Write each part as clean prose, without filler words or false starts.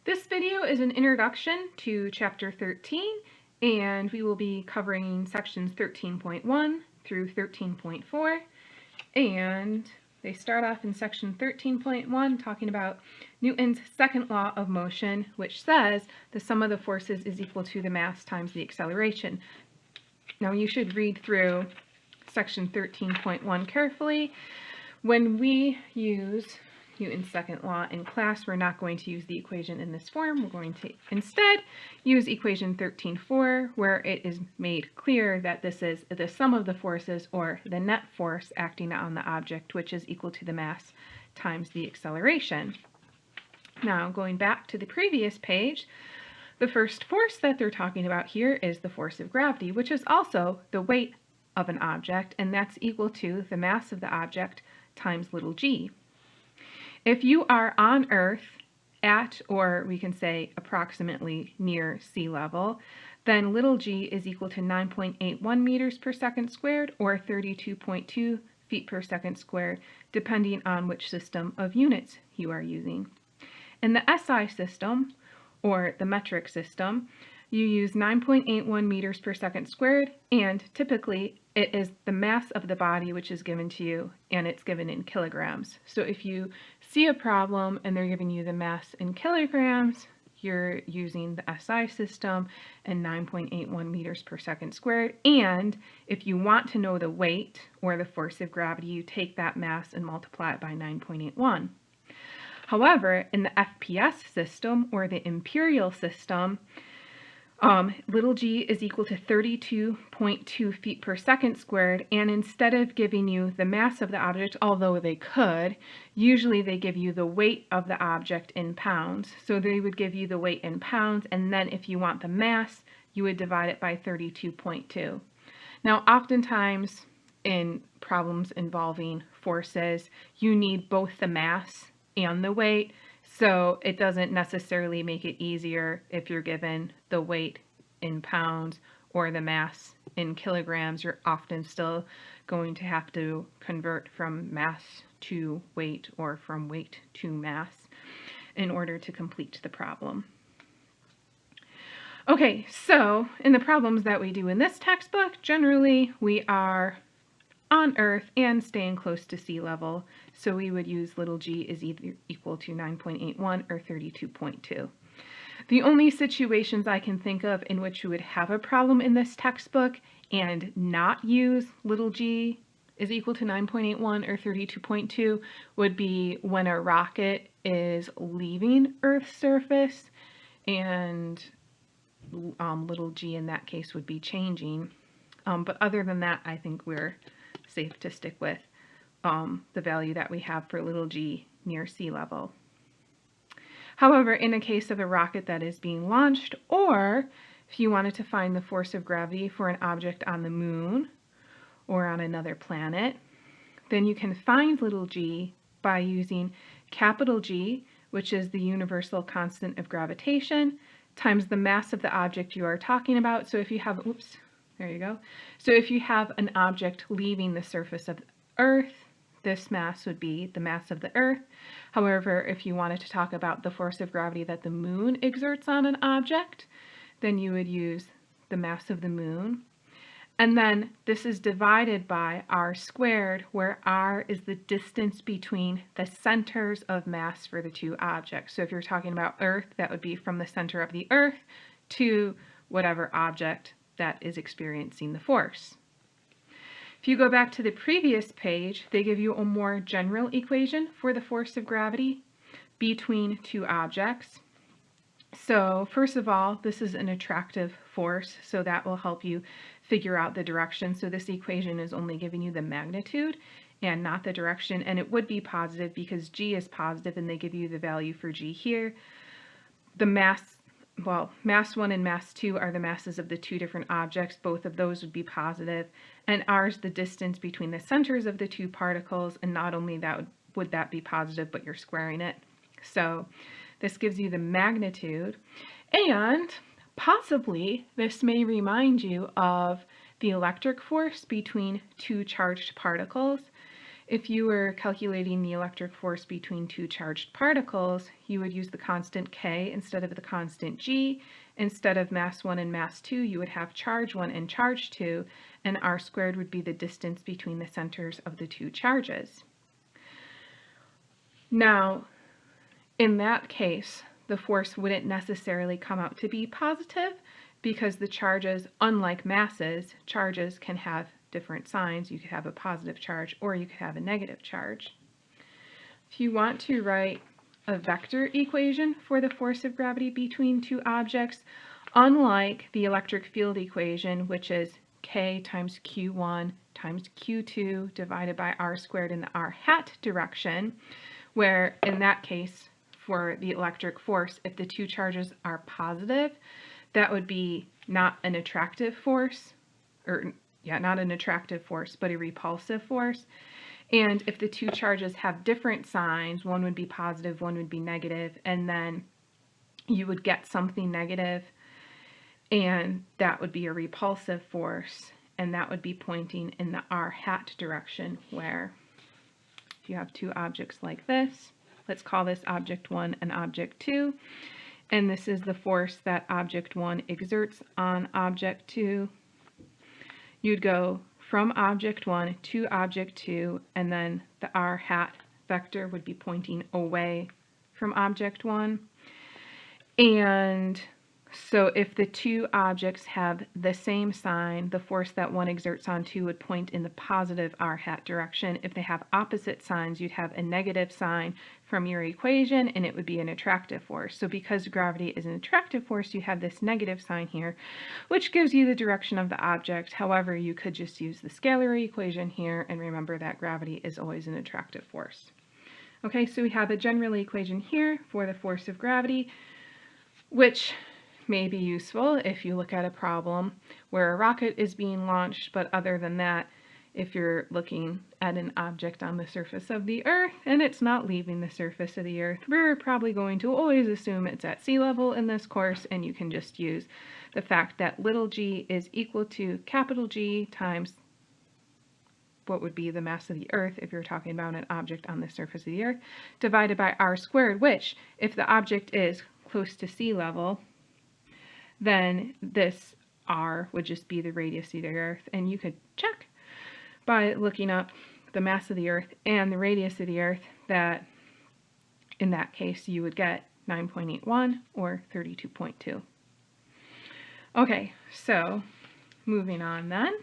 This video is an introduction to Chapter 13, and we will be covering sections 13.1 through 13.4, and they start off in section 13.1 talking about Newton's second law of motion, which says the sum of the forces is equal to the mass times the acceleration. Now you should read through section 13.1 carefully. When we use Newton's second law in class, we're not going to use the equation in this form. We're going to instead use equation 13.4, where it is made clear that this is the sum of the forces, or the net force acting on the object, which is equal to the mass times the acceleration. Now, going back to the previous page, the first force that they're talking about here is the force of gravity, which is also the weight of an object, and that's equal to the mass of the object times little g. If you are on Earth at, or we can say approximately near sea level, then little g is equal to 9.81 meters per second squared, or 32.2 feet per second squared, depending on which system of units you are using. In the SI system, or the metric system, you use 9.81 meters per second squared, and typically it is the mass of the body which is given to you, and it's given in kilograms. So if you see a problem and they're giving you the mass in kilograms, you're using the SI system and 9.81 meters per second squared. And if you want to know the weight or the force of gravity, you take that mass and multiply it by 9.81. However, in the FPS system, or the imperial system, little g is equal to 32.2 feet per second squared, and instead of giving you the mass of the object, although they could, usually they give you the weight of the object in pounds. So they would give you the weight in pounds, and then if you want the mass, you would divide it by 32.2. Now, oftentimes in problems involving forces, you need both the mass and the weight. So it doesn't necessarily make it easier if you're given the weight in pounds or the mass in kilograms. You're often still going to have to convert from mass to weight, or from weight to mass, in order to complete the problem. Okay, so in the problems that we do in this textbook, generally we are on Earth and staying close to sea level, so we would use little g is either equal to 9.81 or 32.2. The only situations I can think of in which you would have a problem in this textbook and not use little g is equal to 9.81 or 32.2 would be when a rocket is leaving Earth's surface, and little g in that case would be changing. But other than that, I think we're safe to stick with the value that we have for little g near sea level. However, in a case of a rocket that is being launched, or if you wanted to find the force of gravity for an object on the moon or on another planet, then you can find little g by using capital G, which is the universal constant of gravitation, times the mass of the object you are talking about. So if you have, there you go. So if you have an object leaving the surface of Earth, this mass would be the mass of the Earth. However, if you wanted to talk about the force of gravity that the moon exerts on an object, then you would use the mass of the moon. And then this is divided by r squared, where r is the distance between the centers of mass for the two objects. So if you're talking about Earth, that would be from the center of the Earth to whatever object that is experiencing the force. If you go back to the previous page, they give you a more general equation for the force of gravity between two objects. So first of all, this is an attractive force, so that will help you figure out the direction. So this equation is only giving you the magnitude and not the direction, and it would be positive because g is positive, and they give you the value for g here. The mass 1 and mass 2 are the masses of the two different objects. Both of those would be positive. And r is the distance between the centers of the two particles, and not only that would that be positive, but you're squaring it. So this gives you the magnitude, and possibly this may remind you of the electric force between two charged particles. If you were calculating the electric force between two charged particles, you would use the constant K instead of the constant G. Instead of mass 1 and mass 2, you would have charge 1 and charge 2, and r squared would be the distance between the centers of the two charges. Now, in that case, the force wouldn't necessarily come out to be positive because the charges, unlike masses, charges can have different signs. You could have a positive charge or you could have a negative charge. If you want to write a vector equation for the force of gravity between two objects, unlike the electric field equation, which is K times Q1 times Q2 divided by r squared in the r hat direction, where in that case, for the electric force, if the two charges are positive, that would be not an attractive force, not an attractive force, but a repulsive force. And if the two charges have different signs, one would be positive, one would be negative, and then you would get something negative, and that would be a repulsive force, and that would be pointing in the r hat direction, where if you have two objects like this, let's call this object 1 and object 2, and this is the force that object 1 exerts on object 2. You'd go from object 1 to object 2, and then the r hat vector would be pointing away from object 1. And so if the two objects have the same sign, the force that one exerts on two would point in the positive r hat direction. If they have opposite signs, you'd have a negative sign from your equation, and it would be an attractive force. So because gravity is an attractive force, you have this negative sign here, which gives you the direction of the object. However, you could just use the scalar equation here, and remember that gravity is always an attractive force. Okay, so we have a general equation here for the force of gravity, which may be useful if you look at a problem where a rocket is being launched, but other than that, if you're looking at an object on the surface of the Earth and it's not leaving the surface of the Earth, we're probably going to always assume it's at sea level in this course, and you can just use the fact that little g is equal to capital G times what would be the mass of the Earth if you're talking about an object on the surface of the Earth, divided by r squared, which, if the object is close to sea level, then this r would just be the radius of the Earth, and you could check by looking up the mass of the Earth and the radius of the Earth that in that case you would get 9.81 or 32.2. Okay, so moving on then.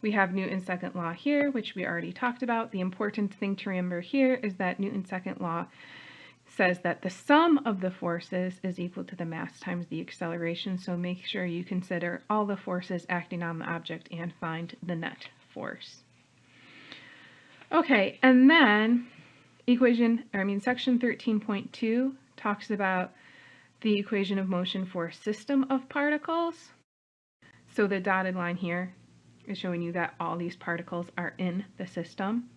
We have Newton's second law here, which we already talked about. The important thing to remember here is that Newton's second law says that the sum of the forces is equal to the mass times the acceleration, so make sure you consider all the forces acting on the object and find the net force. Okay, and then section 13.2 talks about the equation of motion for a system of particles. So the dotted line here is showing you that all these particles are in the system.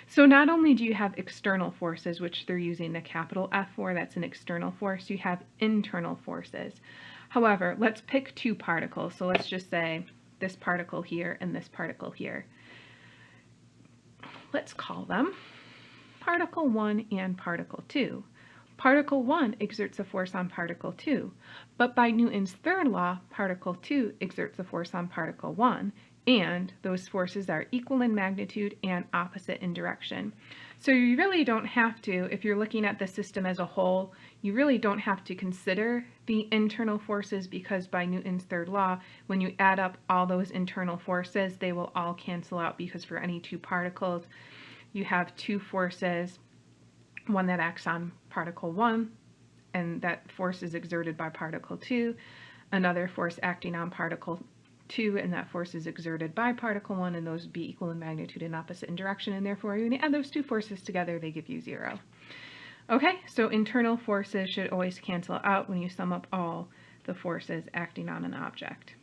So not only do you have external forces, which they're using the capital F for, that's an external force, you have internal forces. However, let's pick two particles. So let's just say this particle here and this particle here. Let's call them particle 1 and particle 2. Particle 1 exerts a force on particle 2, but by Newton's third law, particle 2 exerts a force on particle 1, and those forces are equal in magnitude and opposite in direction. So you really don't have to, if you're looking at the system as a whole, you really don't have to consider the internal forces, because by Newton's third law, when you add up all those internal forces, they will all cancel out, because for any two particles, you have two forces, one that acts on particle 1, and that force is exerted by particle 2, another force acting on particle 2, and that force is exerted by particle 1, and those would be equal in magnitude and opposite in direction, and therefore when you add those two forces together, they give you 0. Okay, so internal forces should always cancel out when you sum up all the forces acting on an object.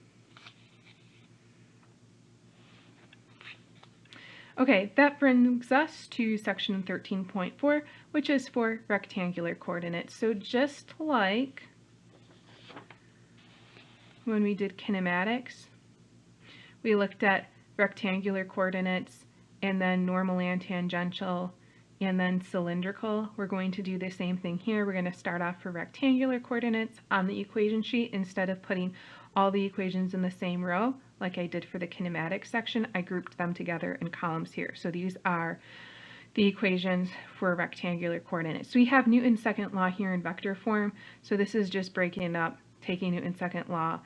Okay, that brings us to section 13.4, which is for rectangular coordinates. So just like when we did kinematics, we looked at rectangular coordinates and then normal and tangential, and then cylindrical. We're going to do the same thing here. We're going to start off for rectangular coordinates on the equation sheet. Instead of putting all the equations in the same row, like I did for the kinematics section, I grouped them together in columns here. So these are the equations for rectangular coordinates. So we have Newton's second law here in vector form. So this is just breaking it up, taking Newton's second law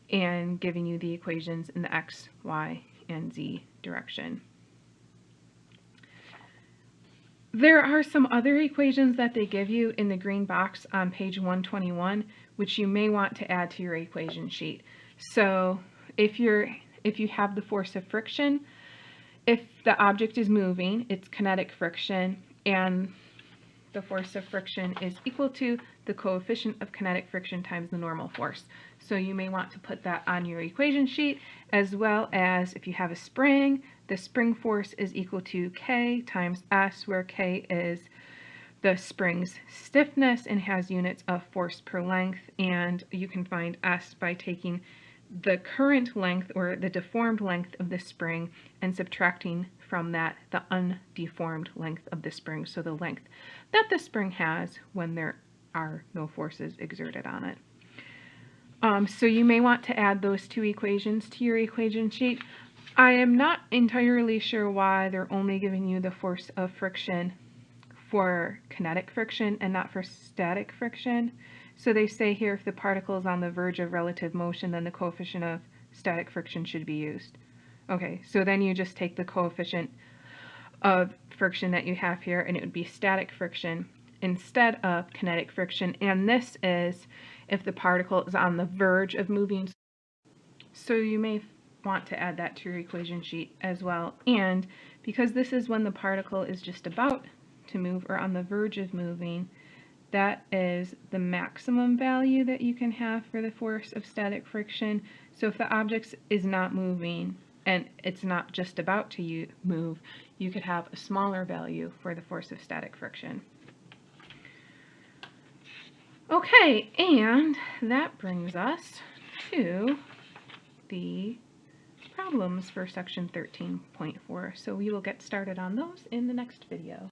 and giving you the equations in the x, y, and z direction. There are some other equations that they give you in the green box on page 121, which you may want to add to your equation sheet. So if you have the force of friction, if the object is moving, it's kinetic friction, and the force of friction is equal to the coefficient of kinetic friction times the normal force. So you may want to put that on your equation sheet, as well as if you have a spring, the spring force is equal to K times S, where K is the spring's stiffness and has units of force per length, and you can find S by taking the current length or the deformed length of the spring and subtracting from that the undeformed length of the spring, so the length that the spring has when there are no forces exerted on it. So you may want to add those two equations to your equation sheet. I am not entirely sure why they're only giving you the force of friction for kinetic friction and not for static friction. So they say here if the particle is on the verge of relative motion, then the coefficient of static friction should be used. Okay, so then you just take the coefficient of friction that you have here, and it would be static friction instead of kinetic friction, and this is if the particle is on the verge of moving. So you may want to add that to your equation sheet as well. And because this is when the particle is just about to move or on the verge of moving, that is the maximum value that you can have for the force of static friction. So if the object is not moving and it's not just about to move, you could have a smaller value for the force of static friction. Okay, and that brings us to the problems for section 13.4. So we will get started on those in the next video.